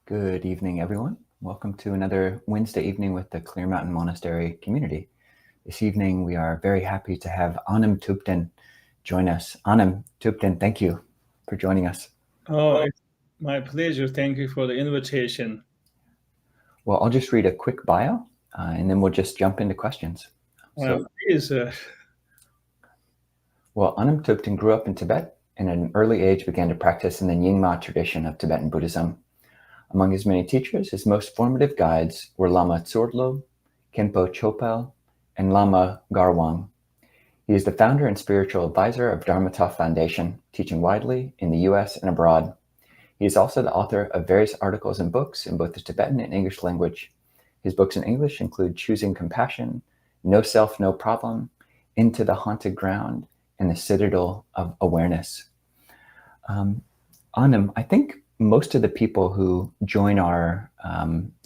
Good evening, everyone. Welcome to another Wednesday evening with the Clear Mountain Monastery community. This evening, we are very happy to have Anam Thubten join us. Anam Thubten, thank you for joining us. Oh, it's my pleasure. Thank you for the invitation. Well, I'll just read a quick bio, and then we'll just jump into questions. Please. Well, Anam Thubten grew up in Tibet and at an early age began to practice in the Nyingma tradition of Tibetan Buddhism. Among his many teachers, his most formative guides were Lama Tsorlo, Khenpo Chopel, and Lama Garwang. He is the founder and spiritual advisor of Dharma Foundation, teaching widely in the US and abroad. He is also the author of various articles and books in both the Tibetan and English language. His books in English include Choosing Compassion, No Self, No Problem, Into the Haunted Ground, and The Citadel of Awareness. Anam, I think most of the people who join our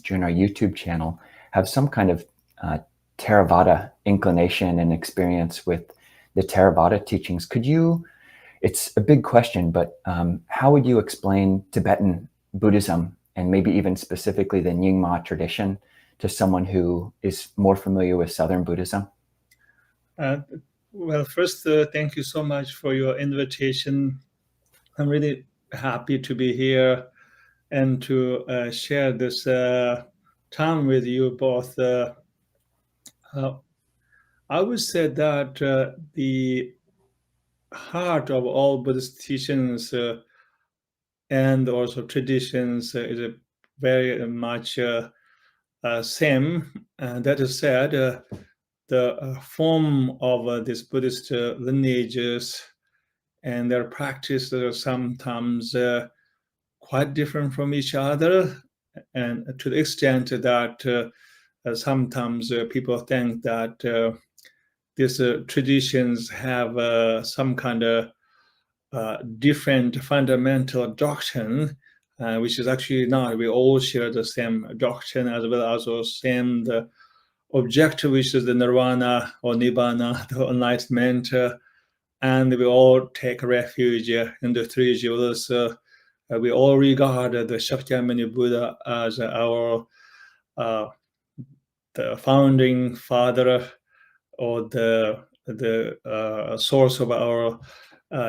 YouTube channel have some kind of Theravada inclination and experience with the Theravada teachings. It's a big question, but how would you explain Tibetan Buddhism and maybe even specifically the Nyingma tradition to someone who is more familiar with Southern Buddhism? Well, first, thank you so much for your invitation. I'm really happy to be here and to share this time with you both. I would say that the heart of all Buddhist teachings and also traditions is a very much same. That is said, the form of these Buddhist lineages and their practices are sometimes quite different from each other, and to the extent that sometimes people think that these traditions have some kind of different fundamental doctrine, which is actually not. We all share the same doctrine as well as the same the objective, which is the nirvana or nibbana, the enlightenment, and we all take refuge in the three jewels. We all regard the Shakyamuni Buddha as our the founding father or the source of our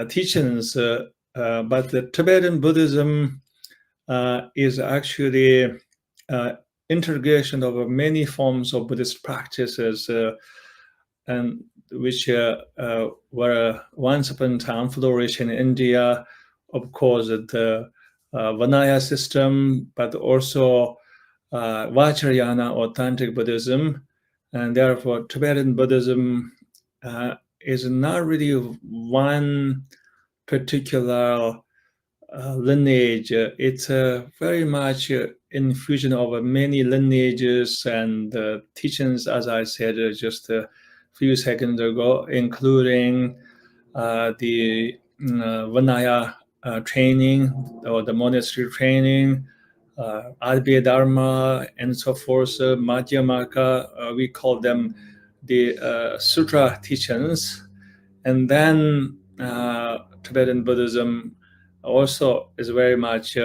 teachings. But the Tibetan Buddhism is actually integration of many forms of Buddhist practices, and which were once upon a time flourishing in India. Of course, the Vinaya system, but also Vajrayana, authentic Buddhism, and therefore Tibetan Buddhism is not really one particular lineage. It's very much infusion of many lineages and teachings, as I said just a few seconds ago, including the Vinaya training or the monastery training, Advaita Dharma, and so forth, Madhyamaka, we call them the sutra teachings. And then Tibetan Buddhism also is very much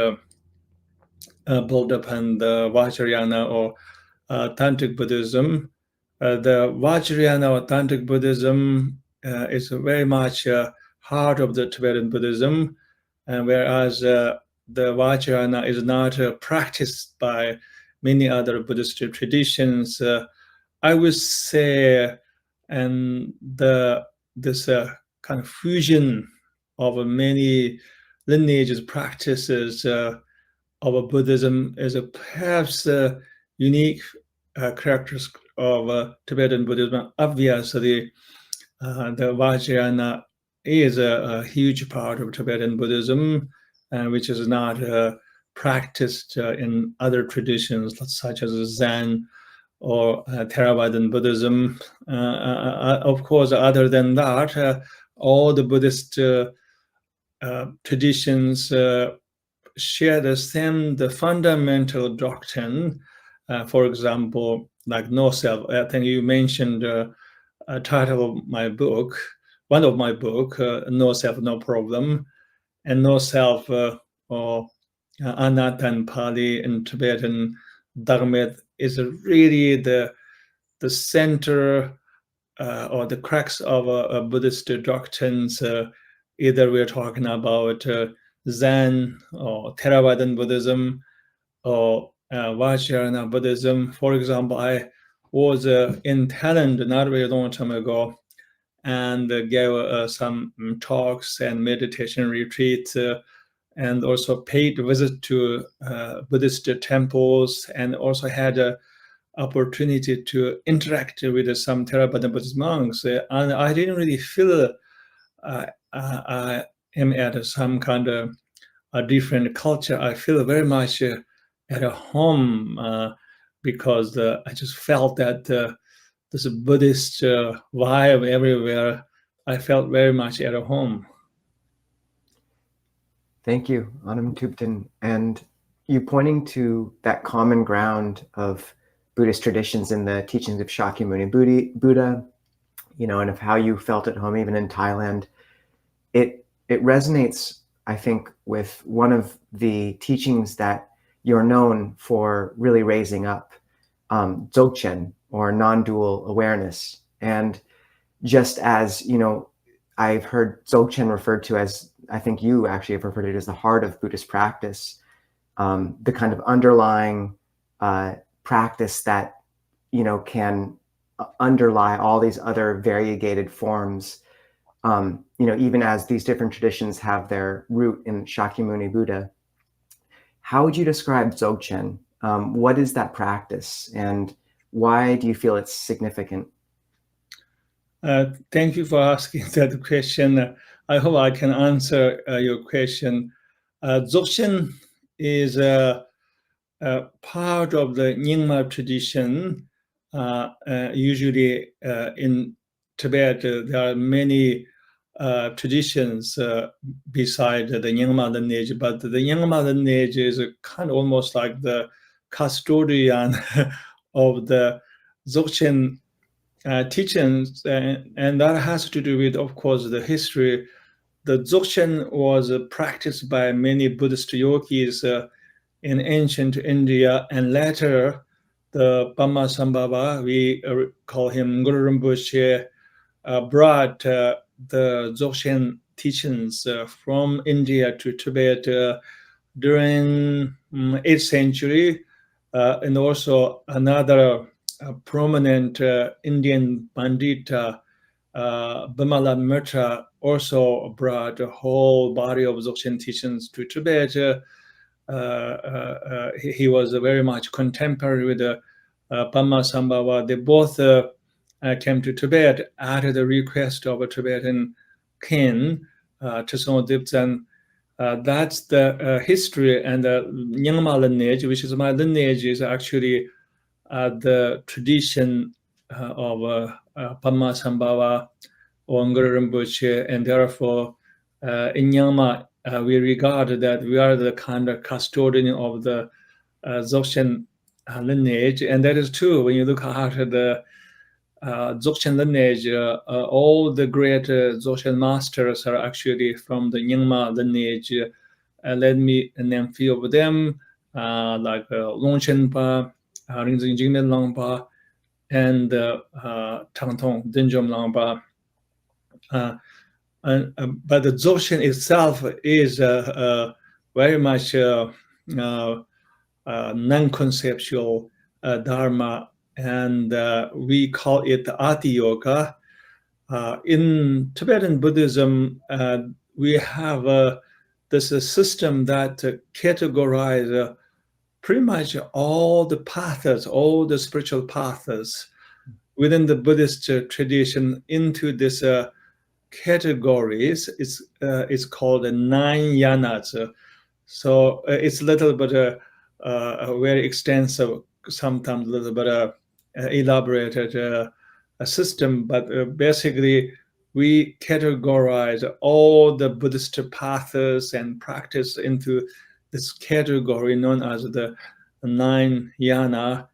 built upon the Vajrayana or Tantric Buddhism. The Vajrayana or Tantric Buddhism is very much heart of the Tibetan Buddhism, and whereas the Vajrayana is not practiced by many other Buddhist traditions, I would say, and this kind of fusion of many lineages, practices of Buddhism is perhaps a unique characteristic of Tibetan Buddhism. Obviously, the Vajrayana is a huge part of Tibetan Buddhism, which is not practiced in other traditions such as Zen or Theravada Buddhism. Of course, other than that, all the Buddhist traditions share the fundamental doctrine. For example, like no self. I think you mentioned a title of my book, one of my book, No Self, No Problem, and no self or anatta in Pali and Tibetan Dharma is really the center or the crux of Buddhist doctrines. Either we're talking about Zen or Theravada Buddhism or Vajrayana Buddhism. For example, I was in Thailand not very long time ago and gave some talks and meditation retreats and also paid visit to Buddhist temples and also had a opportunity to interact with some Theravada Buddhist monks. And I didn't really feel I am at some kind of a different culture. I feel very much at home because I just felt that there's a Buddhist vibe everywhere. I felt very much at home. Thank you, Anam Thubten. And you pointing to that common ground of Buddhist traditions in the teachings of Shakyamuni Buddha, and of how you felt at home, even in Thailand. It resonates, I think, with one of the teachings that you're known for really raising up, Dzogchen, or non-dual awareness. And just as, I've heard Dzogchen referred to as, I think you actually have referred to it as the heart of Buddhist practice, the kind of underlying practice that, can underlie all these other variegated forms, even as these different traditions have their root in Shakyamuni Buddha. How would you describe Dzogchen? What is that practice, and why do you feel it's significant? Thank you for asking that question. I hope I can answer your question. Dzogchen is a part of the Nyingma tradition. Usually in Tibet, there are many traditions beside the Nyingma lineage, but the Nyingma lineage is kind of almost like the custodian of the Dzogchen teachings, and that has to do with, of course, the history. The Dzogchen was practiced by many Buddhist yogis in ancient India, and later the Padmasambhava, we call him Guru Rinpoche, brought the Dzogchen teachings from India to Tibet during 8th century, and also another prominent Indian Pandita, Bimala Mitra, also brought a whole body of Dzogchen teachings to Tibet. He was very much contemporary with Padmasambhava. They both came to Tibet at the request of a Tibetan king, Trisong Dipzan. That's the history, and the Nyingma lineage, which is my lineage, is actually the tradition of Padmasambhava or Ngurpa Rinpoche, and therefore in Nyingma we regard that we are the kind of custodian of the Dzogchen lineage, and that is true. When you look at the Dzogchen lineage, all the great Dzogchen masters are actually from the Nyingma lineage. Let me name a few of them, like Longchen Rinzing Jingmen Langpa, and Tangtong Denjom Langpa. But the Dzogchen itself is very much non-conceptual Dharma, and we call it Ati Yoga. In Tibetan Buddhism, we have this system that categorizes pretty much all the paths, all the spiritual paths within the Buddhist tradition into this categories. It's called 9 yanas. So it's a little bit very extensive, sometimes a little bit elaborated system, but basically we categorize all the Buddhist paths and practice into this category known as the 9 yana.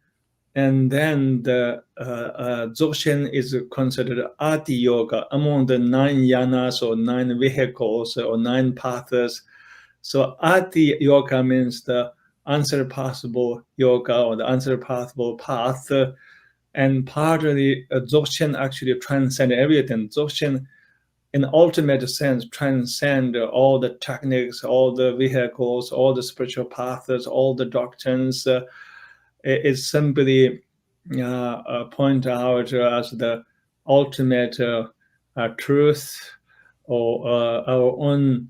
And then the Dzogchen is considered Ati Yoga among the 9 yanas or 9 vehicles or 9 paths. So Ati yoga means the unsurpassable yoga or the unsurpassable path. And part of the Dzogchen actually transcend everything. Dzogchen, in the ultimate sense, transcend all the techniques, all the vehicles, all the spiritual paths, all the doctrines. It simply point out as the ultimate truth, or our own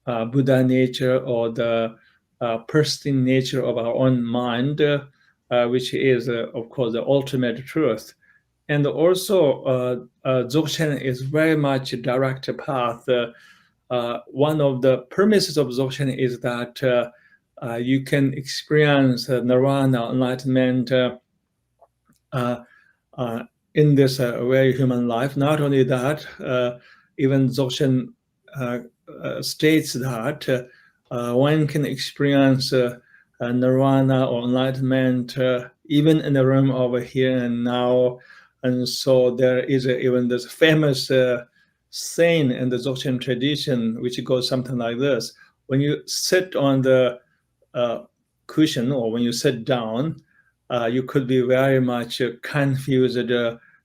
Buddha nature, or the pristine nature of our own mind, which is, of course, the ultimate truth. And also, Dzogchen is very much a direct path. One of the premises of Dzogchen is that you can experience nirvana, enlightenment, in this very human life. Not only that, even Dzogchen states that one can experience nirvana or enlightenment even in the room over here and now. And so there is even this famous saying in the Dzogchen tradition, which goes something like this: when you sit on the cushion, or when you sit down, you could be very much a confused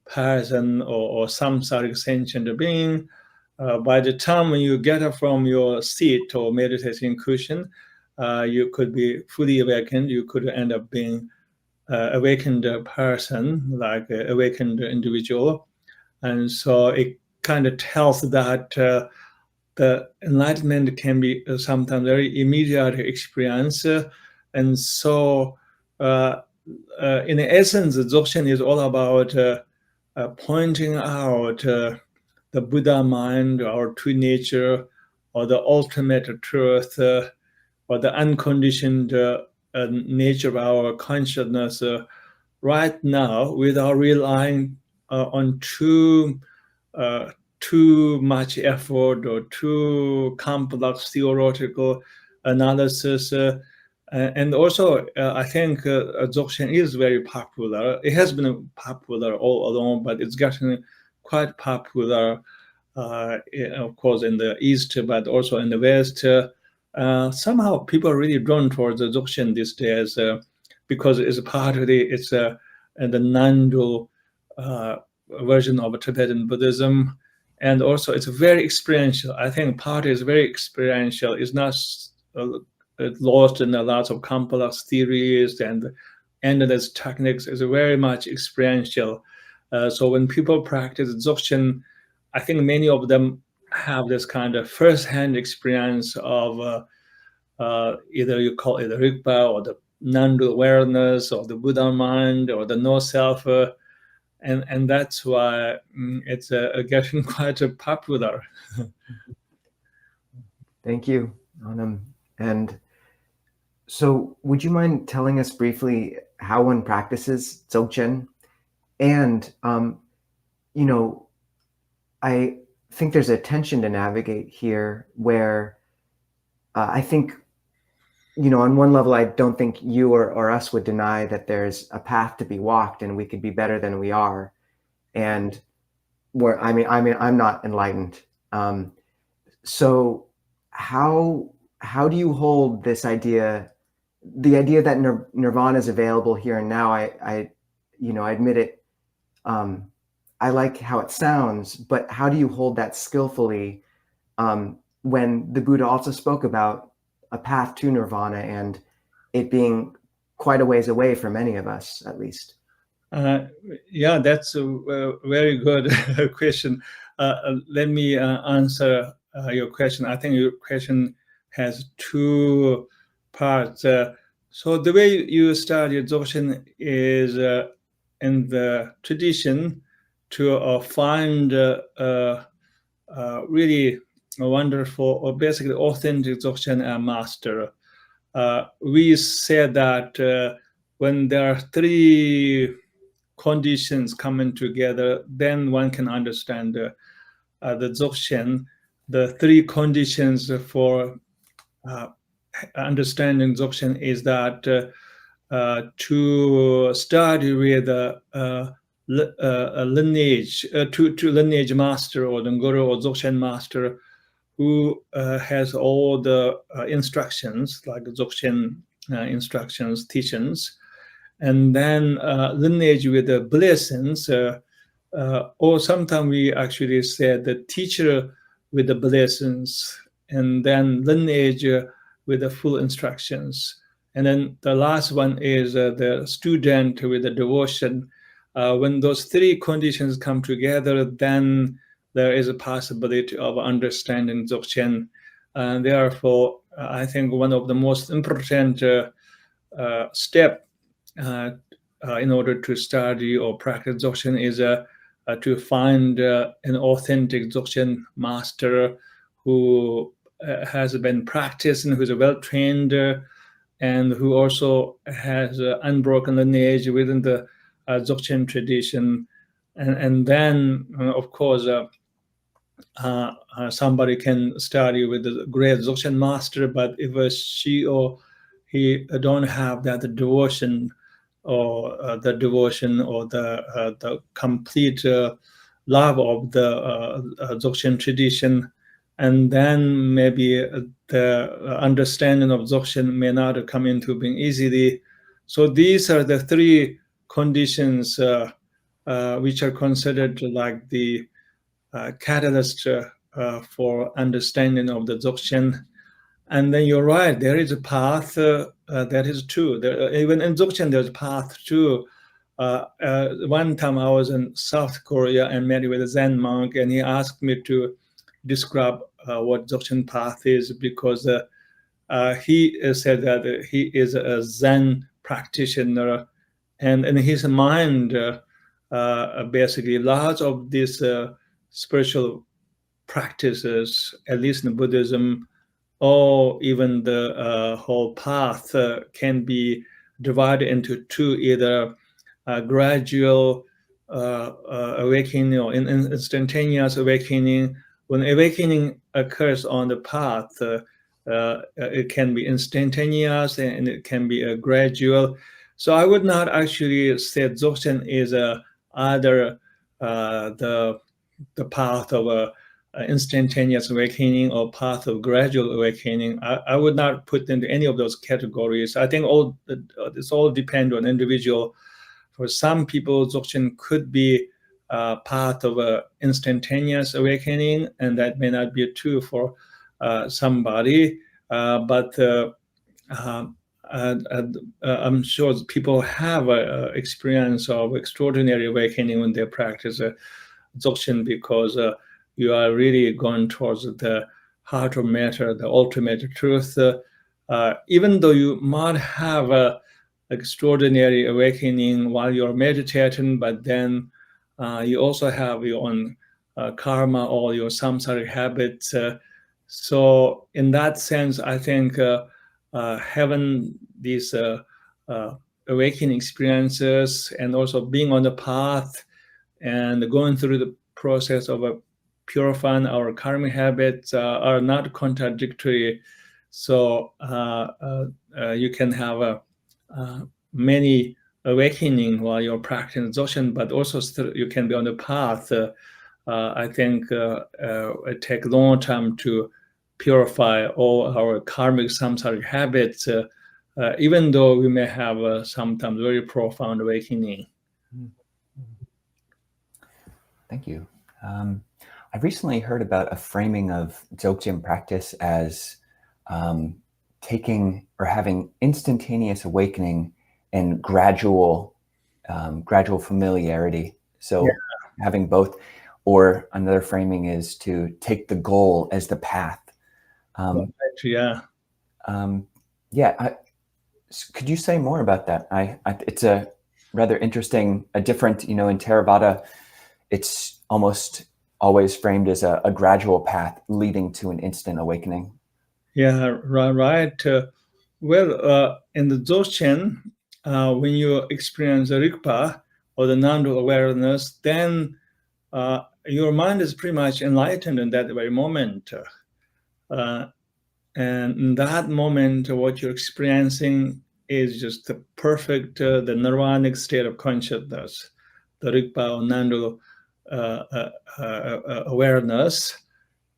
person, or samsaric sentient being. By the time when you get up from your seat or meditation cushion, you could be fully awakened. You could end up being awakened person, like an awakened individual. And so it kind of tells that the enlightenment can be sometimes very immediate experience. And so in essence, Dzogchen is all about pointing out the Buddha mind, our true nature, or the ultimate truth, or the unconditioned nature of our consciousness right now, without relying on too much effort or too complex theoretical analysis. And also, I think Dzogchen is very popular. It has been popular all along, but it's gotten quite popular, of course, in the East, but also in the West. Somehow people are really drawn towards the Dzogchen these days because it's part of the non-dual version of Tibetan Buddhism. And also it's very experiential. I think part is very experiential. It's not lost in a lot of complex theories and endless techniques. It's very much experiential. So when people practice Dzogchen, I think many of them have this kind of first-hand experience of either you call it the Rigpa, or the non-dual awareness, or the Buddha mind, or the no-self. And that's why it's getting quite popular. Thank you, Anam. And so would you mind telling us briefly how one practices Dzogchen? And, you know, I think there's a tension to navigate here where I think, you know, on one level, I don't think you or us would deny that there's a path to be walked and we could be better than we are. And where, I'm not enlightened. So how do you hold this idea, the idea that nirvana is available here and now? I admit it. I like how it sounds, but how do you hold that skillfully when the Buddha also spoke about a path to nirvana and it being quite a ways away for many of us, at least? Yeah, that's a very good question. Let me answer your question. I think your question has two parts. So the way you study Dzogchen is in the tradition to find really a wonderful, or basically authentic Dzogchen master. We said that when there are three conditions coming together, then one can understand the Dzogchen. The three conditions for understanding Dzogchen is that to study with a lineage, to lineage master, or the Guru or Dzogchen master, who has all the instructions, like Dzogchen instructions, teachings, and then lineage with the blessings, or sometimes we actually said the teacher with the blessings, and then lineage with the full instructions. And then the last one is the student with the devotion. When those three conditions come together, then there is a possibility of understanding Dzogchen. And therefore, I think one of the most important step in order to study or practice Dzogchen is to find an authentic Dzogchen master who has been practicing, who's well-trained, and who also has unbroken lineage within the Dzogchen tradition. And then, of course, somebody can study with a great Dzogchen master, but if she or he don't have that devotion, or the complete love of the Dzogchen tradition, and then maybe the understanding of Dzogchen may not come into being easily. So these are the three conditions which are considered like the catalyst for understanding of the Dzogchen. And then you're right, there is a path that is true. Even in Dzogchen, there's a path too. One time I was in South Korea and met with a Zen monk, and he asked me to describe what Dzogchen path is, because he said that he is a Zen practitioner, and in his mind, basically, lots of these spiritual practices, at least in Buddhism, or even the whole path can be divided into two, either gradual awakening or instantaneous awakening. When awakening occurs on the path, it can be instantaneous and it can be a gradual. So I would not actually say Dzogchen is either the path of a instantaneous awakening or path of gradual awakening. I would not put into any of those categories. I think this all depends on individual. For some people, Dzogchen could be path of a instantaneous awakening, and that may not be true for somebody. But I'm sure people have an experience of extraordinary awakening when they practice Dzogchen, because you are really going towards the heart of matter, the ultimate truth. Even though you might have an extraordinary awakening while you're meditating, but then you also have your own karma or your samsaric habits. So in that sense, I think having these awakening experiences and also being on the path and going through the process of purifying our karmic habits are not contradictory. So you can have many awakening while you're practicing Dzogchen, but also you can be on the path. I think it takes a long time to purify all our karmic samsaric habits, even though we may have sometimes very profound awakening. Thank you. I've recently heard about a framing of Dzogchen practice as taking or having instantaneous awakening and gradual familiarity. So having both, or another framing is to take the goal as the path. Could you say more about that? It's a rather interesting, a different, in Theravada, it's almost always framed as a gradual path leading to an instant awakening. Yeah, right. Well, in the Dzogchen, when you experience the Rigpa or the non-dual awareness, then your mind is pretty much enlightened in that very moment. And in that moment, what you're experiencing is just the perfect, the nirvanic state of consciousness, the Rigpa or non-dual awareness.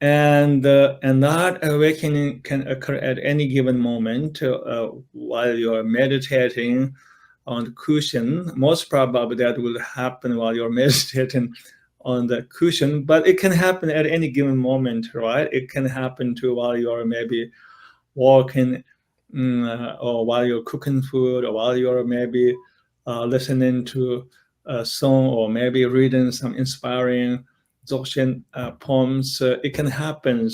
And that awakening can occur at any given moment while you're meditating on the cushion. Most probably that will happen while you're meditating on the cushion, but it can happen at any given moment, right? It can happen to while you're maybe walking, or while you're cooking food, or while you're maybe listening to a song, or maybe reading some inspiring Dzogchen poems. It can happen,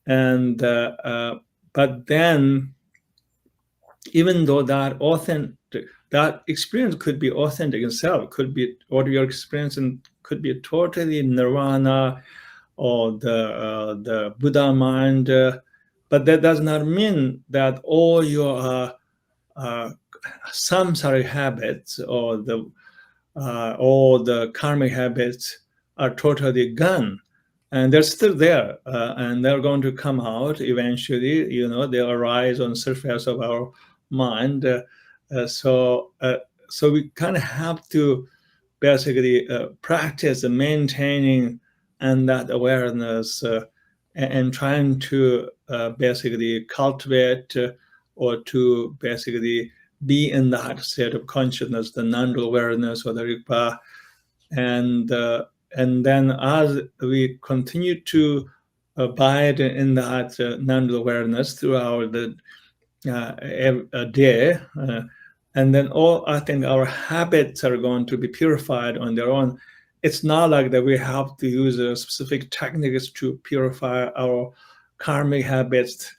and but then, even though that experience could be authentic itself, could be what you're experiencing could be totally nirvana or the Buddha mind, but that does not mean that all your samsara habits or all the karmic habits are totally gone. And they're still there, and they're going to come out eventually. They'll arise on the surface of our mind. So we kind of have to basically practice maintaining and that awareness, and trying to basically cultivate or to basically be in that state of consciousness, the non-dual awareness or the Rigpa. And then as we continue to abide in that non-dual awareness throughout the day, and then I think our habits are going to be purified on their own. It's not like that we have to use specific techniques to purify our karmic habits,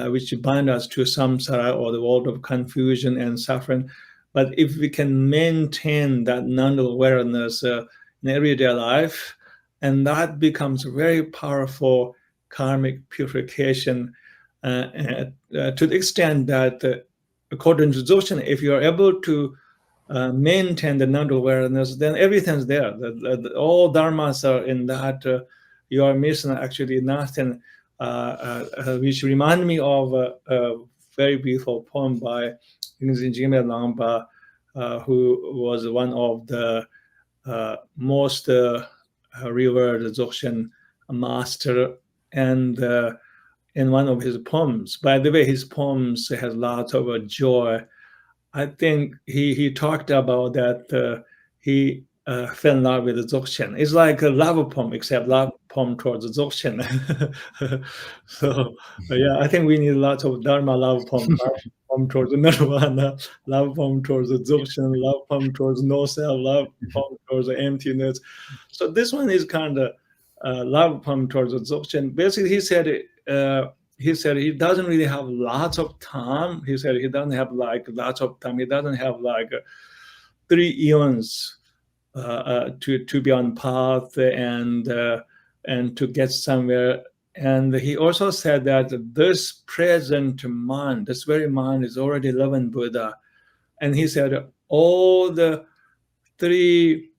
which bind us to samsara or the world of confusion and suffering. But if we can maintain that non-dual awareness in everyday life, and that becomes a very powerful karmic purification, to the extent that according to Dzogchen, if you're able to maintain the non-dual awareness, then everything's there. All dharmas are in that. You are missing actually nothing, which remind me of a very beautiful poem by Jigme Langpa, who was one of the most revered Dzogchen master, and in one of his poems. By the way, his poems has lots of joy. I think he talked about that he fell in love with the Dzogchen. It's like a love poem, except love poem towards the Dzogchen. So yeah, I think we need lots of Dharma love poem. Love poem towards the Nirvana, love poem towards the Dzogchen, love poem towards no self, love poem towards the emptiness. So this one is kind of love poem towards the Dzogchen. Basically, he said he doesn't really have lots of time. He said he doesn't have like lots of time. He doesn't have like 3 eons to be on path and to get somewhere. And he also said that this present mind, this very mind, is already living Buddha. And he said all the three.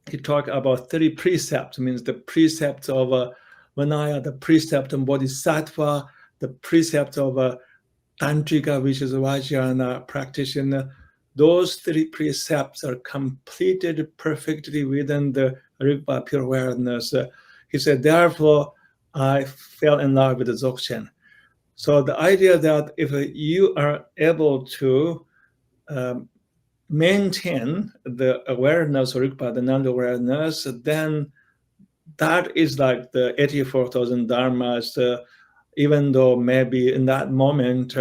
He talked about 3 precepts. Means the precepts of Vinaya, the precept of Bodhisattva, the precept of Tantrika, which is a Vajrayana practitioner. Those 3 precepts are completed perfectly within the Rigpa pure awareness. He said, therefore, I fell in love with the Dzogchen. So the idea that if you are able to maintain the awareness or Rigpa, the non-awareness, then that is like the 84,000 dharmas, even though maybe in that moment,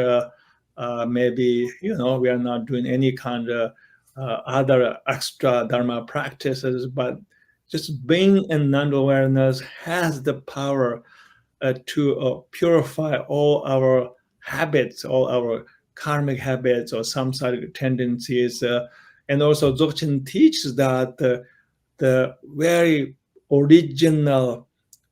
maybe, we are not doing any kind of other extra dharma practices, but just being in non-awareness has the power to purify all our habits, all our karmic habits or samsaric tendencies. And also Dzogchen teaches that the very original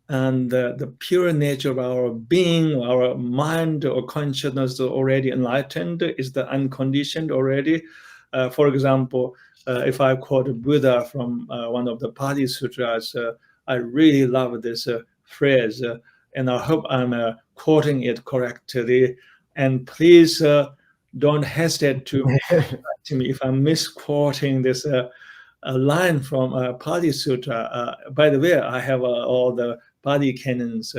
and the pure nature of our being, our mind or consciousness already enlightened, is the unconditioned already. For example, if I quote Buddha from one of the Pali Sutras, I really love this phrase, and I hope I'm quoting it correctly. And please don't hesitate to correct me if I'm misquoting this a line from Pali Sutra. By the way, I have all the Pali canons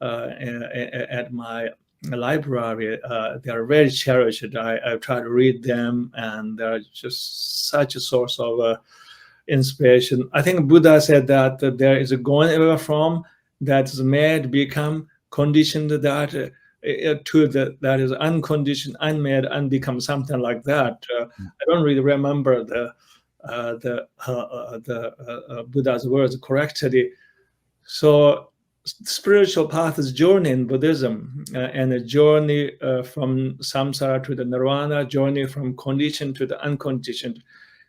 at my library. They are very cherished. I try to read them, and they're just such a source of inspiration. I think Buddha said that there is a going away from that is made become conditioned, that to that is unconditioned, unmade, and become something like that. I don't really remember the Buddha's words correctly. So spiritual path is journey in Buddhism, and a journey from samsara to the nirvana, journey from conditioned to the unconditioned.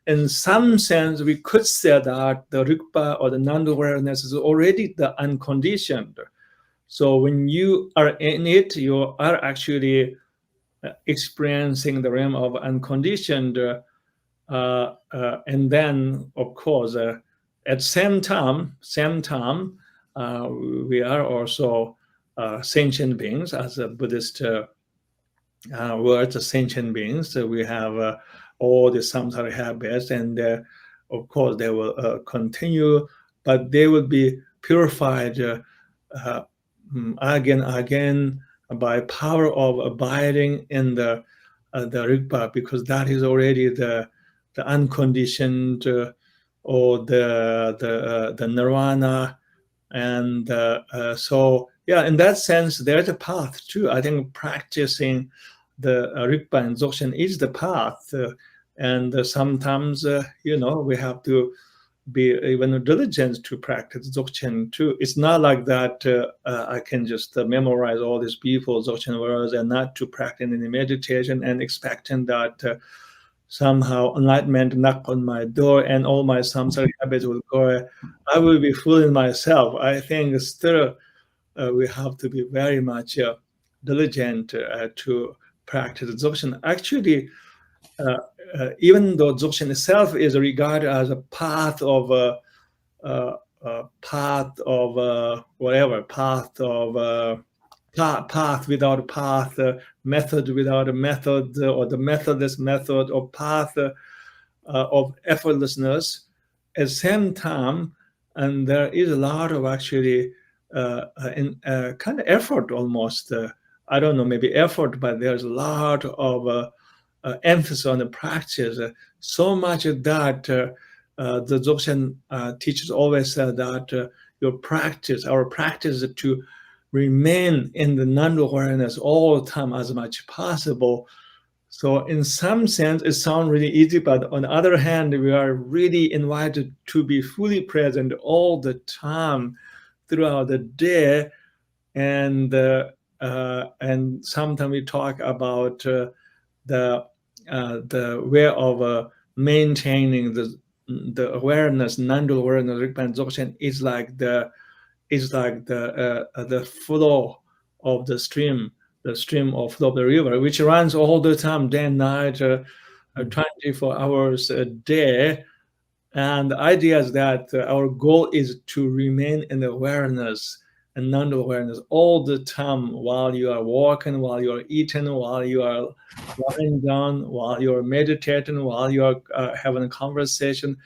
In some sense, we could say that the Rigpa or the non-awareness is already the unconditioned. So when you are in it, you are actually experiencing the realm of unconditioned. And then, of course, at same time, we are also sentient beings, as a Buddhist word, sentient beings. So we have all the samsara habits, and of course they will continue, but they will be purified again by power of abiding in the Rigpa, because that is already the unconditioned or the nirvana. And so yeah, in that sense, there's a path too. I think practicing the Rigpa and Dzogchen is the path, and sometimes we have to be even diligent to practice Dzogchen too. It's not like that I can just memorize all these people Dzogchen words and not to practice any meditation and expecting that somehow enlightenment knock on my door and all my samsara habits will go away. I will be fooling myself. I think still we have to be very much diligent to practice Dzogchen. Actually, even though Dzogchen itself is regarded as a path of whatever, path without path, method without a method, or the methodless method, or path of effortlessness, at the same time, and there is a lot of actually kind of effort almost. I don't know, maybe effort, but there's a lot of emphasis on the practice. So much that the Dzogchen teachers always said that our practice is to remain in the non-awareness all the time as much as possible. So in some sense, it sounds really easy, but on the other hand, we are really invited to be fully present all the time throughout the day. And sometimes we talk about the way of maintaining the awareness, non-dual awareness. Rigpa and Dzogchen is like the flow of the stream of flow of the river, which runs all the time, day and night, 24 hours a day. And the idea is that our goal is to remain in awareness and non-awareness all the time, while you are walking, while you are eating, while you are lying down, while you are meditating, while you are having a conversation.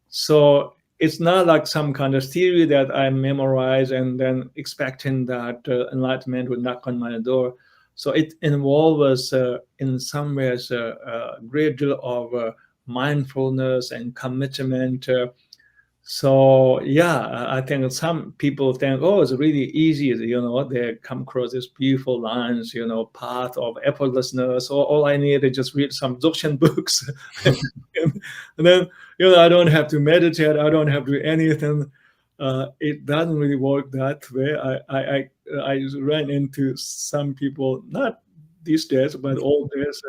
So it's not like some kind of theory that I memorize and then expecting that enlightenment would knock on my door. So it involves, in some ways, a great deal of mindfulness and commitment. So yeah, I think some people think, oh, it's really easy. They come across these beautiful lines, path of effortlessness. Or all I need is just read some Dzogchen books, and then I don't have to meditate. I don't have to do anything. It doesn't really work that way. I ran into some people, not these days, but old days,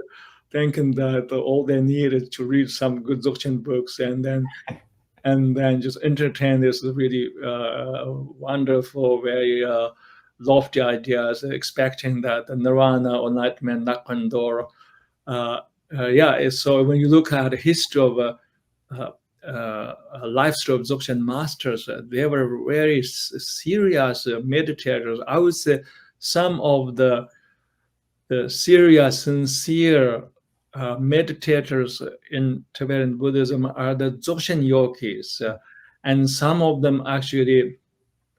thinking that all they need is to read some good Dzogchen books and then just entertain this really wonderful, very lofty ideas, expecting that the nirvana or enlightenment knock on the door. So when you look at the history of lifestyle of Dzogchen masters, they were very serious meditators. I would say some of the serious, sincere meditators in Tibetan Buddhism are the Dzogchen yogis, and some of them actually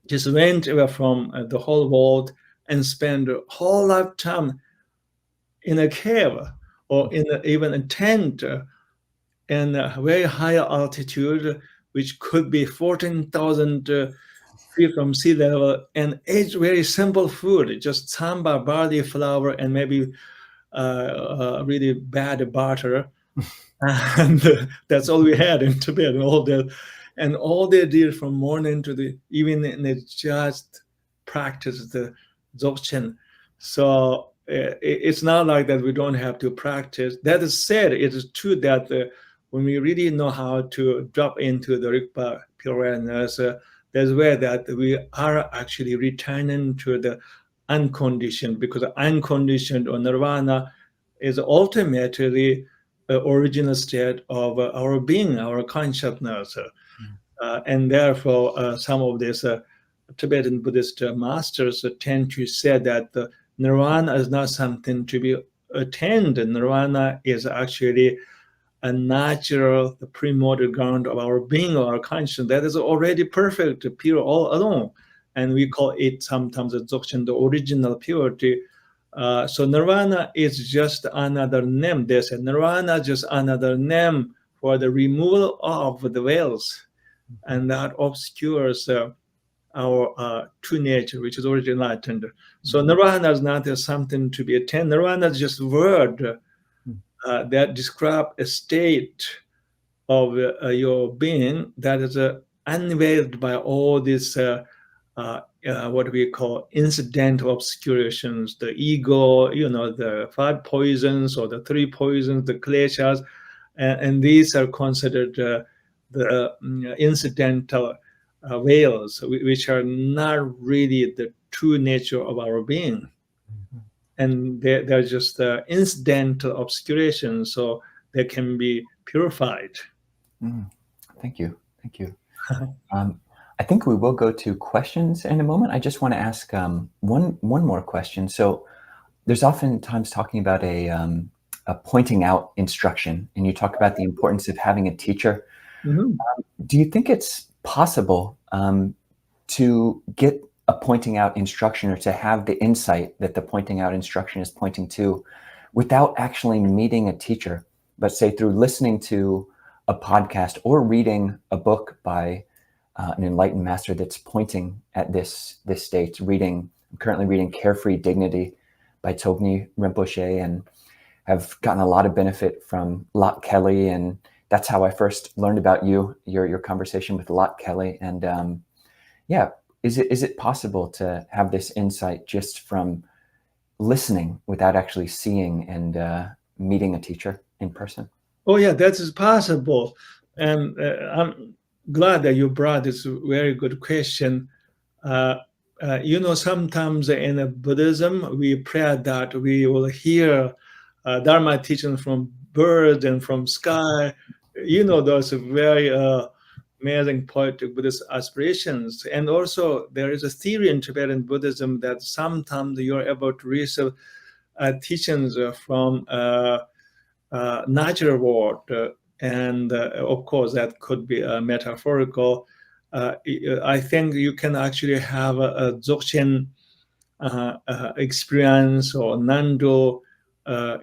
just went away from the whole world and spent a whole lifetime in a cave or in even a tent in a very high altitude, which could be 14,000 feet from sea level, and ate very simple food, just samba, barley flour, and maybe really bad butter. And that's all we had in Tibet. And all they did from morning to the evening, they just practiced the Dzogchen. So it's not like that we don't have to practice. That is said, it is true that when we really know how to drop into the Rigpa pure awareness, there's where that we are actually returning to the unconditioned, because unconditioned or nirvana is ultimately the original state of our being, our consciousness. And therefore, some of these Tibetan Buddhist masters tend to say that nirvana is not something to be attained. Nirvana is actually a natural, the primordial ground of our being, or our consciousness, that is already perfect, pure, all alone. And we call it sometimes a Dzogchen, the original purity. So nirvana is just another name. They say nirvana is just another name for the removal of the veils, and that obscures our true nature, which is already enlightened. So nirvana is not something to be attained. Nirvana is just a word that describe a state of your being that is unveiled by all these what we call incidental obscurations, the ego, the 5 poisons or the 3 poisons, the kleshas, and these are considered the incidental veils, which are not really the true nature of our being. And they're just incidental obscurations, so they can be purified. Thank you. Thank you. I think we will go to questions in a moment. I just want to ask one more question. So there's oftentimes talking about a pointing out instruction, and you talk about the importance of having a teacher. Do you think it's possible to get a pointing out instruction, or to have the insight that the pointing out instruction is pointing to, without actually meeting a teacher, but say through listening to a podcast or reading a book by an enlightened master that's pointing at this state? I'm currently reading Carefree Dignity by Tsogni Rinpoche, and have gotten a lot of benefit from Lot Kelly, and that's how I first learned about your conversation with Lot Kelly. And is it possible to have this insight just from listening without actually seeing and meeting a teacher in person? Oh yeah, that is possible. And I'm glad that you brought this very good question. Sometimes in Buddhism, we pray that we will hear Dharma teaching from birds and from sky. Those very amazing poetic Buddhist aspirations. And also there is a theory in Tibetan Buddhism that sometimes you're able to receive teachings from natural world. And of course, that could be metaphorical. I think you can actually have a Dzogchen experience, or non-dual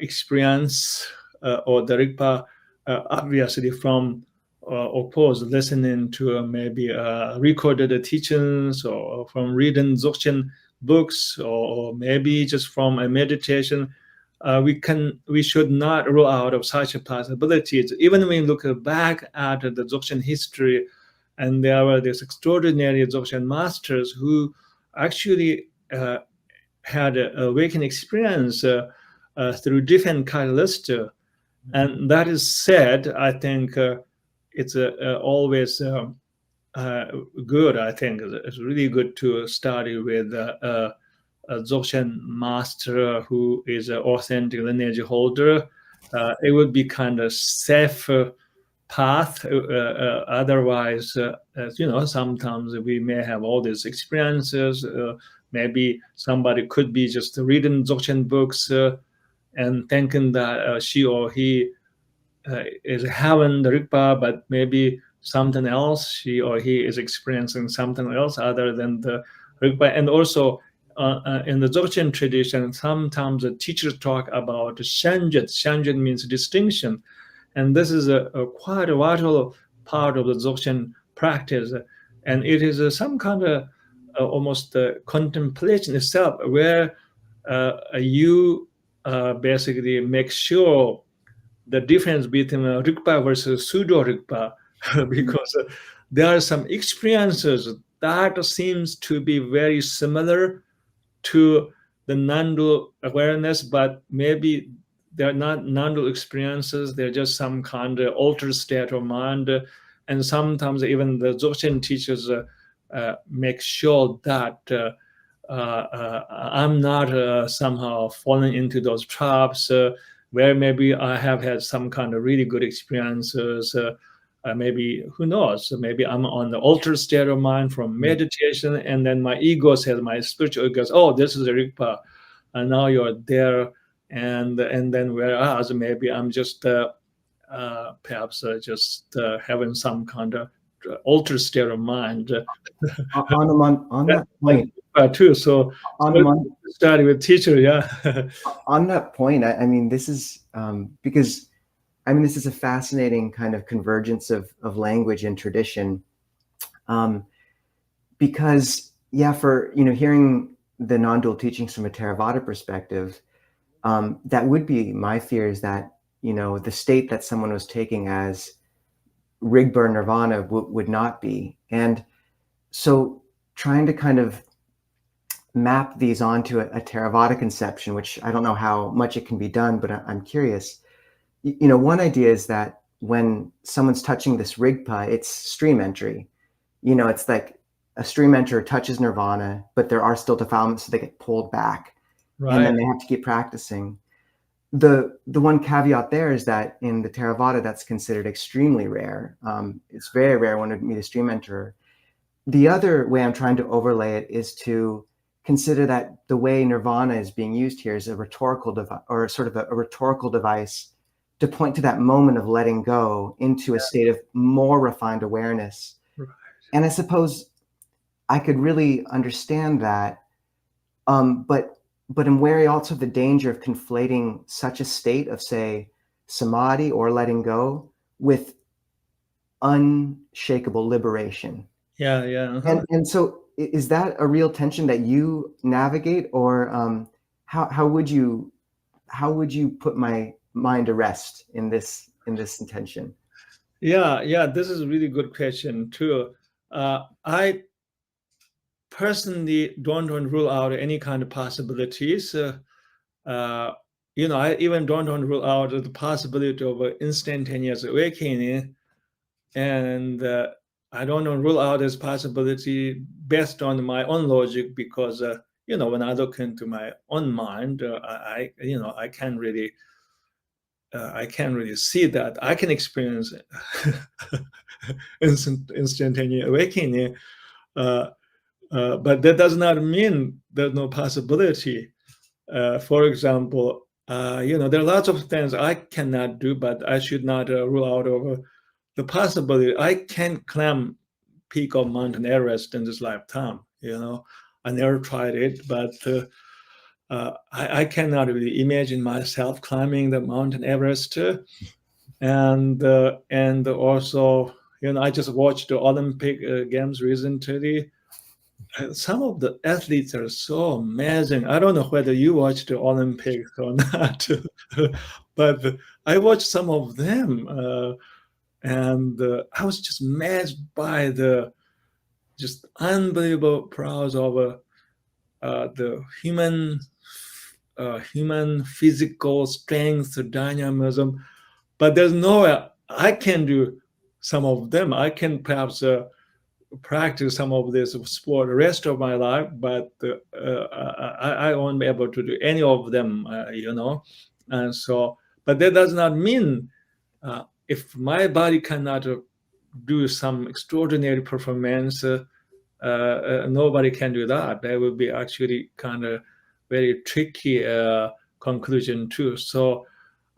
experience, or the Rigpa, obviously from, of course, listening to maybe recorded teachings, or from reading Dzogchen books, or maybe just from a meditation. We should not rule out of such possibilities. Even when we look back at the Dzogchen history, and there were these extraordinary Dzogchen masters who actually had an awakening experience through different catalysts. And that is said, I think it's always good. I think it's really good to study with a Dzogchen master who is an authentic lineage holder. It would be kind of safe path. Otherwise, sometimes we may have all these experiences. Maybe somebody could be just reading Dzogchen books and thinking that she or he is having the Rigpa, but maybe something else. She or he is experiencing something else other than the Rigpa. And also in the Dzogchen tradition, sometimes the teachers talk about Shanjit. Shanjit means distinction. And this is a quite a vital part of the Dzogchen practice. And it is some kind of almost contemplation itself, where you basically make sure the difference between Rigpa versus pseudo Rigpa, because there are some experiences that seems to be very similar to the non-dual awareness, but maybe they're not non-dual experiences. They're just some kind of altered state of mind. And sometimes even the Dzogchen teachers make sure that I'm not somehow falling into those traps where maybe I have had some kind of really good experiences. Maybe, who knows, maybe I'm on the altered state of mind from meditation, and then my ego says, my spiritual ego says, oh, this is a Rigpa, and now you're there. And then whereas maybe I'm just perhaps just having some kind of altered state of mind. On that point, Too. So study with teacher, yeah. On that point, I mean, this is because I mean, this is a fascinating kind of convergence of language and tradition. Because for hearing the non-dual teachings from a Theravada perspective, that would be my fear, is that the state that someone was taking as Rigpa or Nirvana would not be. And so trying to kind of map these onto a Theravada conception, which I don't know how much it can be done, but I'm curious. One idea is that when someone's touching this Rigpa, it's stream entry. It's like a stream enter touches Nirvana, but there are still defilements, so they get pulled back. Right. And then they have to keep practicing. The one caveat there is that in the Theravada, that's considered extremely rare. It's very rare when you meet a stream enterer. The other way I'm trying to overlay it is to consider that the way Nirvana is being used here is a rhetorical device, or sort of a rhetorical device to point to that moment of letting go into a state of more refined awareness. Right. And I suppose I could really understand that, but I'm wary also of the danger of conflating such a state of, say, samadhi or letting go with unshakable liberation. Yeah. Uh-huh. And so is that a real tension that you navigate, or how would you put my mind to rest in this intention? Yeah, this is a really good question too. I personally don't rule out any kind of possibilities. I even don't rule out the possibility of an instantaneous awakening, and I don't rule out this possibility based on my own logic, because when I look into my own mind, I can't really see that I can experience instantaneous awakening, but that does not mean there's no possibility. For example, there are lots of things I cannot do, but I should not rule out over the possibility. I can't climb peak of Mountain Everest in this lifetime. I never tried it, but I cannot really imagine myself climbing the Mountain Everest. And also, I just watched the Olympic Games recently. Some of the athletes are so amazing. I don't know whether you watched the Olympics or not, but I watched some of them, and I was just amazed by the just unbelievable prowess of the human physical strength, dynamism. But there's no way I can do some of them. I can perhaps practice some of this sport the rest of my life, but I won't be able to do any of them, And so, but that does not mean if my body cannot do some extraordinary performance, nobody can do that. That would be actually kind of very tricky conclusion too. So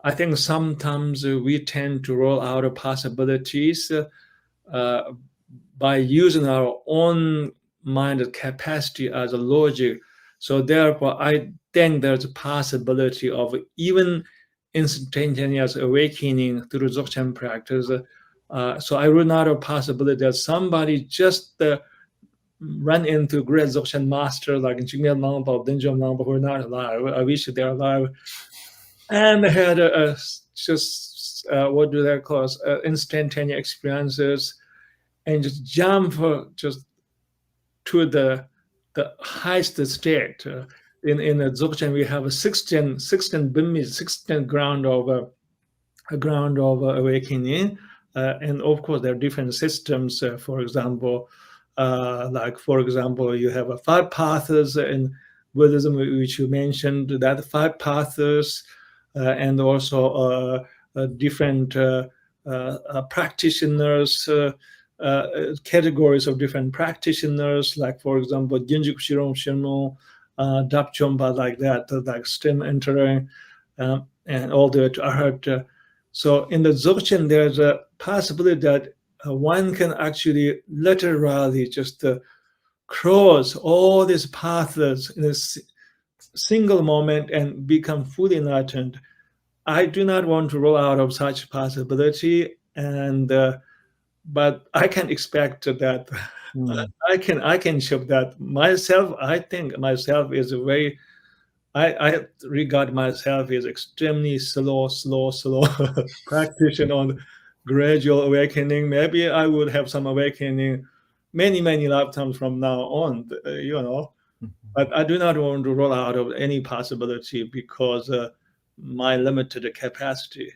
I think sometimes we tend to roll out possibilities by using our own mind capacity as a logic. So therefore, I think there's a possibility of even instantaneous awakening through Dzogchen practice. So I rule out a possibility that somebody just run into great Dzogchen master like Jigme Lama, Denjo Lama, who are not alive. I wish they're alive. And had just what do they call us? Instantaneous experiences, and just jump just to the highest state. In the Dzogchen, we have a 16 bimis, 16 ground of awakening, and of course there are different systems. For example, you have 5 paths in Buddhism, which you mentioned. That 5 paths, and also different practitioners. Categories of different practitioners, like for example, Genjuk Shirom Shirmo, Dapchompa, like that, like stem entering, and all the way to Arhat. So in the Dzogchen, there's a possibility that one can actually literally just cross all these paths in a single moment and become fully enlightened. I do not want to rule out of such possibility, and but I can expect that. I can show that myself. I think myself is a very. I regard myself as extremely slow practitioner on gradual awakening. Maybe I would have some awakening many lifetimes from now on, but I do not want to roll out of any possibility because my limited capacity.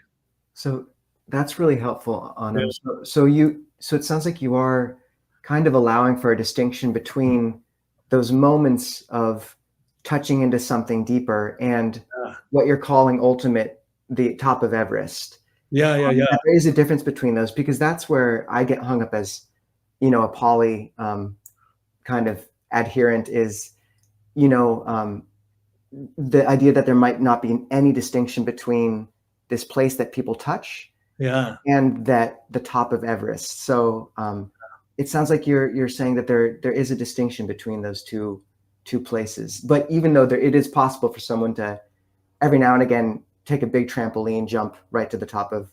So that's really helpful, Anam. Yeah. So it sounds like you are kind of allowing for a distinction between those moments of touching into something deeper and what you're calling ultimate, the top of Everest. Yeah. There is a difference between those, because that's where I get hung up as, a Pali kind of adherent is, the idea that there might not be any distinction between this place that people touch and that the top of Everest. So it sounds like you're saying that there is a distinction between those two places. But even though it is possible for someone to every now and again take a big trampoline jump right to the top of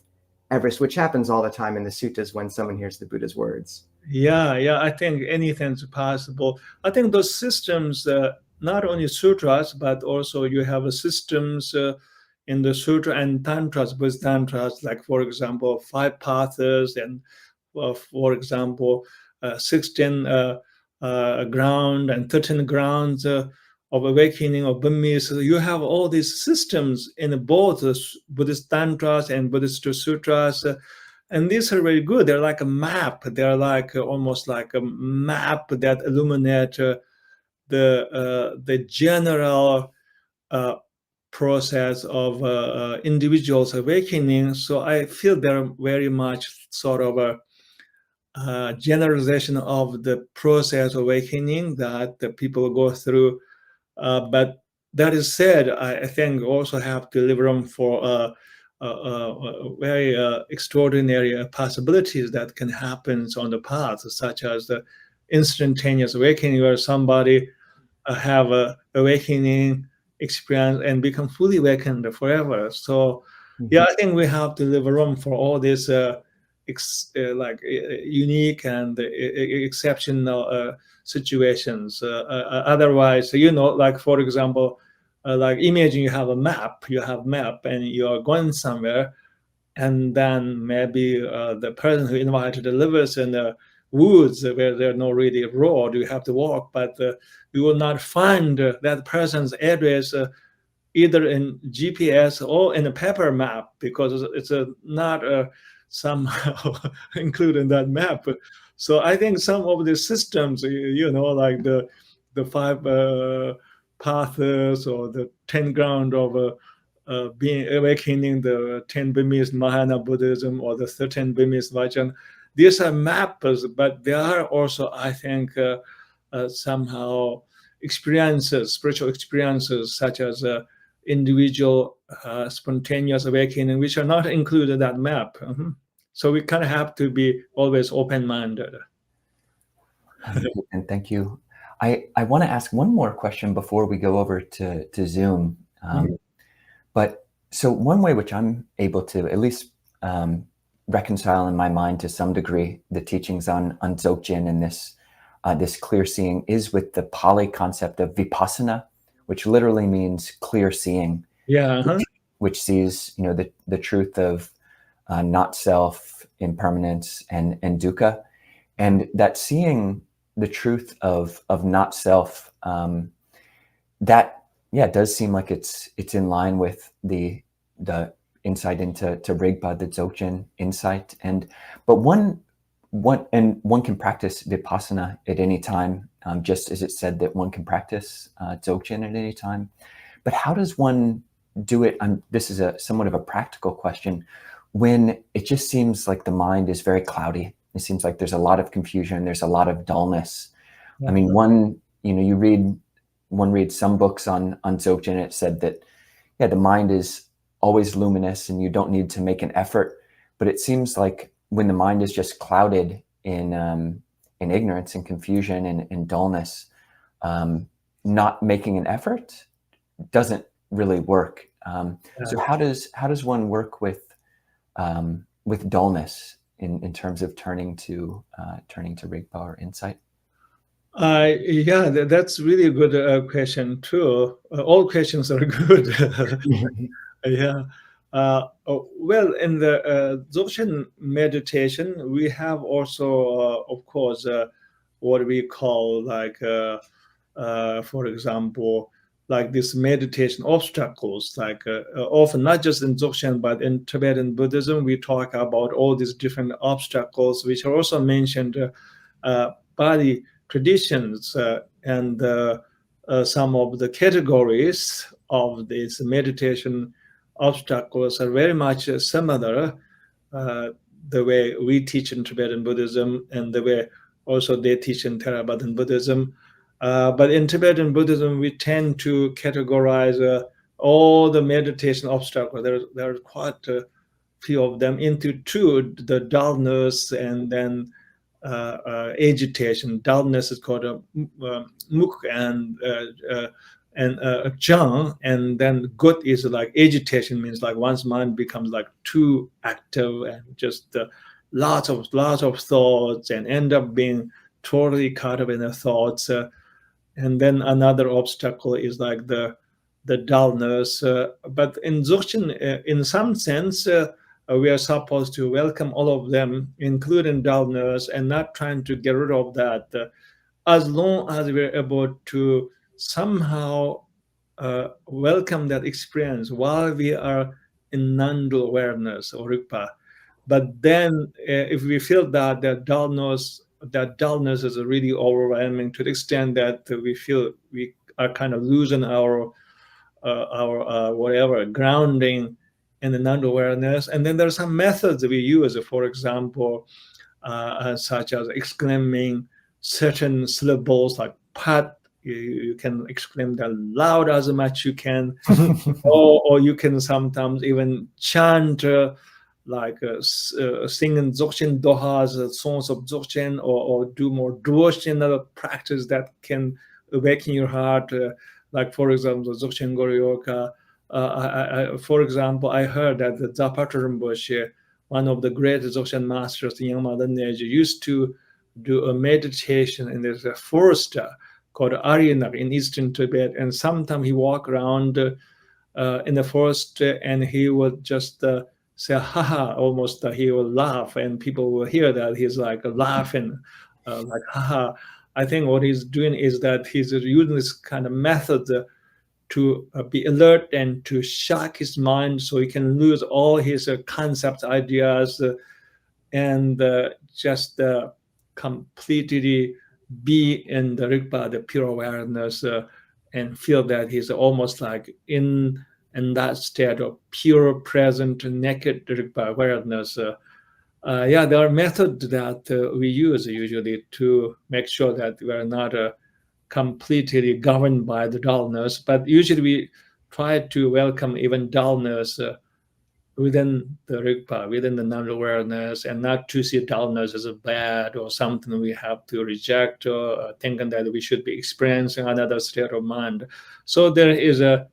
Everest, which happens all the time in the suttas when someone hears the Buddha's words. Yeah. I think anything's possible. I think those systems, not only sutras, but also you have systems in the sutra and tantras, Buddhist tantras, like for example, 5 paths, and for example, 16 ground and 13 grounds of awakening of Burmese. So you have all these systems in both Buddhist tantras and Buddhist sutras, and these are very good. They're like a map. They're like almost like a map that illuminate the general process of individuals awakening. So I feel they're very much sort of a generalization of the process of awakening that the people go through. But that is said, I think also have to leave room for very extraordinary possibilities that can happen on the path, such as the instantaneous awakening, where somebody have a awakening experience and become fully awakened forever. So I think we have to leave room for all these unique and exceptional situations. Otherwise, like for example, like imagine you have map and you are going somewhere, and then maybe the person who invited lives in the woods where there are no really road. You have to walk, but you will not find that person's address either in GPS or in a paper map, because it's not somehow included in that map. So I think some of the systems, like the 5 paths or the 10 ground of being awakening, the 10 Burmese Mahayana Buddhism or the 13 Burmese Vajrayana, these are maps, but they are also, I think, somehow experiences, spiritual experiences, such as individual spontaneous awakening, which are not included in that map. So we kind of have to be always open-minded. And thank you. I want to ask one more question before we go over to Zoom. But so one way which I'm able to at least reconcile in my mind to some degree the teachings on Dzogchen and this clear seeing is with the Pali concept of vipassana, which literally means clear seeing. Yeah. Which sees, the truth of not self, impermanence, and dukkha, and that seeing the truth of not self, that does seem like it's in line with the insight into Rigpa, the Dzogchen insight, but one can practice vipassana at any time, just as it said that one can practice Dzogchen at any time. But how does one do it? This is somewhat of a practical question. When it just seems like the mind is very cloudy, it seems like there's a lot of confusion, there's a lot of dullness. I mean, one reads some books on Dzogchen, it said that, the mind is always luminous and you don't need to make an effort. But it seems like when the mind is just clouded in ignorance and confusion and dullness, not making an effort doesn't really work. So how does one work with dullness in terms of turning to Rigpa or insight? That's really a good question too. All questions are good. Well, in the Dzogchen meditation, we have also, of course, what we call for example, like this meditation obstacles, often not just in Dzogchen, but in Tibetan Buddhism, we talk about all these different obstacles, which are also mentioned by the traditions and some of the categories of these meditation obstacles are very much similar, the way we teach in Tibetan Buddhism and the way also they teach in Theravada Buddhism. But in Tibetan Buddhism, we tend to categorize all the meditation obstacles. There are quite a few of them into two: the dullness and then agitation. Dullness is called muk and jhang, and then gut is like agitation, means like one's mind becomes like too active and just lots of thoughts and end up being totally caught up in the thoughts. And then another obstacle is like the dullness. But in Dzogchen, in some sense, we are supposed to welcome all of them, including dullness, and not trying to get rid of that. As long as we're able to somehow welcome that experience while we are in non-dual awareness or Rigpa. But then if we feel that dullness is really overwhelming to the extent that we feel we are kind of losing our whatever grounding in the non-awareness. And then there are some methods we use, for example, such as exclaiming certain syllables like pat. You can exclaim that loud as much you can, or you can sometimes even chant singing Dzogchen dohas, songs of Dzogchen, or do more devotional practice that can awaken your heart. Like, for example, Dzogchen Goryoka. For example, I heard that the Zapata Rinpoche, one of the great Dzogchen masters, the Young Mother Neji, used to do a meditation in this forest called Aryanak in eastern Tibet. And sometimes he walked around in the forest and he would just say, haha, almost he will laugh, and people will hear that he's like laughing, like haha. I think what he's doing is that he's using this kind of method to be alert and to shock his mind so he can lose all his concepts, ideas, and just completely be in the Rigpa, the pure awareness, and feel that he's almost like in that state of pure, present, naked Rigpa awareness. There are methods that we use usually to make sure that we are not completely governed by the dullness. But usually we try to welcome even dullness within the Rigpa, within the non-awareness, and not to see dullness as a bad or something we have to reject, or thinking that we should be experiencing another state of mind. So there is a,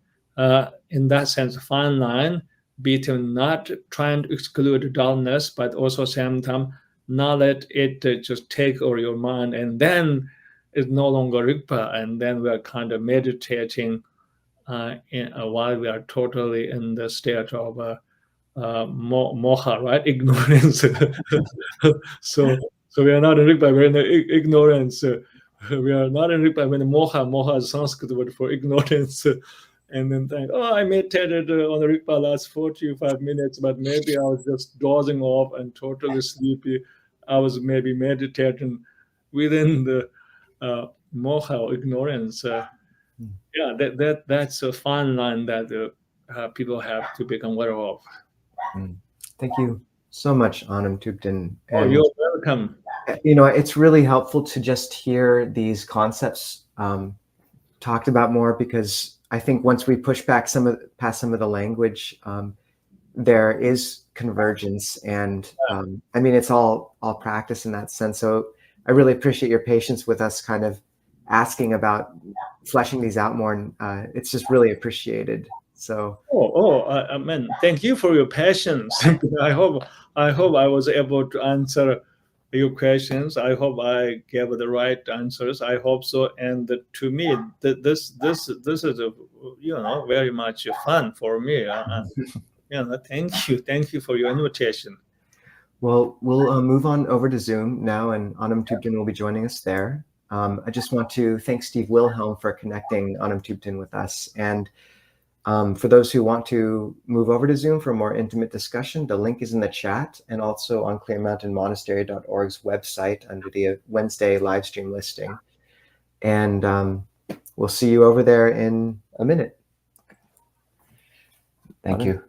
in that sense, fine line between not trying to exclude dullness, but also same time not let it just take over your mind, and then it's no longer Rigpa, and then we are kind of meditating while we are totally in the state of moha, right? Ignorance. so we are not in Rigpa, we're in the ignorance. We are not in Rigpa, we're in moha. Moha is Sanskrit word for ignorance. And then think, oh, I meditated on the Rigpa last 45 minutes, but maybe I was just dozing off and totally sleepy. I was maybe meditating within the moha or ignorance. Yeah, that's a fine line that people have to become aware of. Thank you so much, Anam Thubten. Oh, you're welcome. You know, it's really helpful to just hear these concepts talked about more, because I think once we push back past some of the language, there is convergence, and I mean, it's all practice in that sense. So I really appreciate your patience with us kind of asking about fleshing these out more, and it's just really appreciated. So man, thank you for your patience. I hope I was able to answer your questions. I hope I gave the right answers. I hope so. And to me, this is a, very much fun for me. Thank you for your invitation. Well, we'll move on over to Zoom now, and Anam Thubten will be joining us there. I just want to thank Steve Wilhelm for connecting Anam Thubten with us. And for those who want to move over to Zoom for a more intimate discussion, the link is in the chat and also on clearmountainmonastery.org's website under the Wednesday live stream listing. And we'll see you over there in a minute. Thank you.